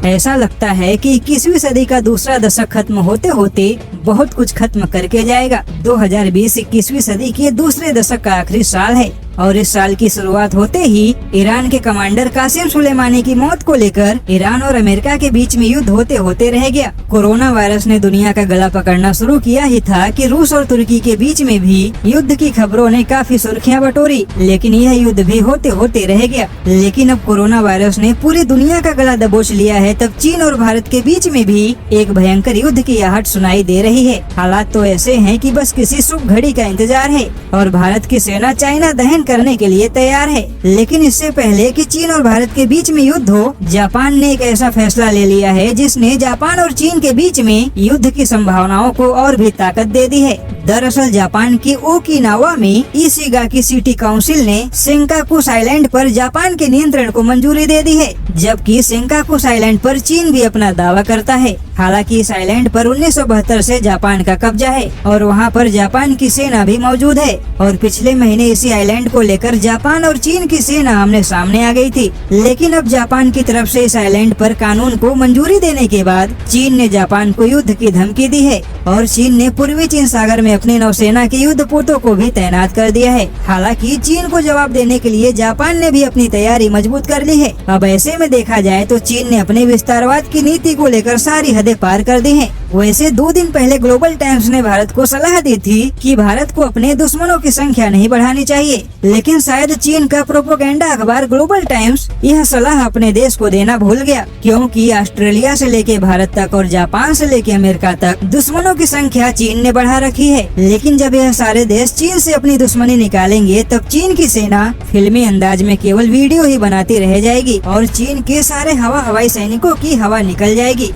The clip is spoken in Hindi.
ऐसा लगता है कि 21वीं सदी का दूसरा दशक खत्म होते होते बहुत कुछ खत्म करके जाएगा। 2020 21वीं सदी के दूसरे दशक का आखिरी साल है और इस साल की शुरुआत होते ही ईरान के कमांडर कासिम सुलेमानी की मौत को लेकर ईरान और अमेरिका के बीच में युद्ध होते होते रह गया। कोरोना वायरस ने दुनिया का गला पकड़ना शुरू किया ही था कि रूस और तुर्की के बीच में भी युद्ध की खबरों ने काफी सुर्खियां बटोरी, लेकिन यह युद्ध भी होते होते रह गया। लेकिन अब कोरोना वायरस ने पूरी दुनिया का गला दबोच लिया है, तब चीन और भारत के बीच में भी एक भयंकर युद्ध की आहट सुनाई दे रही है। हालात तो ऐसे हैं कि बस किसी शुभ घड़ी का इंतजार है और भारत की सेना चाइना दहन करने के लिए तैयार है। लेकिन इससे पहले कि चीन और भारत के बीच में युद्ध हो, जापान ने एक ऐसा फैसला ले लिया है जिसने जापान और चीन के बीच में युद्ध की संभावनाओं को और भी ताकत दे दी है। दरअसल जापान की ओकिनावा में इशिगाकी सिटी काउंसिल ने सेंकाकुस आइलैंड पर जापान के नियंत्रण को मंजूरी दे दी है, जबकि सेंकाकुस आइलैंड पर चीन भी अपना दावा करता है। हालांकि इस आइलैंड पर 1972 से जापान का कब्जा है और वहां पर जापान की सेना भी मौजूद है और पिछले महीने इसी आइलैंड को लेकर जापान और चीन की सेना आमने सामने आ गई थी। लेकिन अब जापान की तरफ से इस आइलैंड पर कानून को मंजूरी देने के बाद चीन ने जापान को युद्ध की धमकी दी है और चीन ने पूर्वी चीन सागर में अपनी नौसेना के युद्धपोतों को भी तैनात कर दिया है। हालांकि चीन को जवाब देने के लिए जापान ने भी अपनी तैयारी मजबूत कर ली है। अब ऐसे में देखा जाए तो चीन ने अपने विस्तारवाद की नीति को लेकर सारी हदें पार कर दी हैं। वैसे 2 दिन पहले ग्लोबल टाइम्स ने भारत को सलाह दी थी कि भारत को अपने दुश्मनों की संख्या नहीं बढ़ानी चाहिए, लेकिन शायद चीन का प्रोपेगेंडा अखबार ग्लोबल टाइम्स यह सलाह अपने देश को देना भूल गया, क्योंकि ऑस्ट्रेलिया से लेके भारत तक और जापान से लेके अमेरिका तक दुश्मनों की संख्या चीन ने बढ़ा रखी है। लेकिन जब यह सारे देश चीन से अपनी दुश्मनी निकालेंगे, तब चीन की सेना फिल्मी अंदाज में केवल वीडियो ही बनाती रह जाएगी और चीन के सारे हवाई सैनिकों की हवा निकल जाएगी।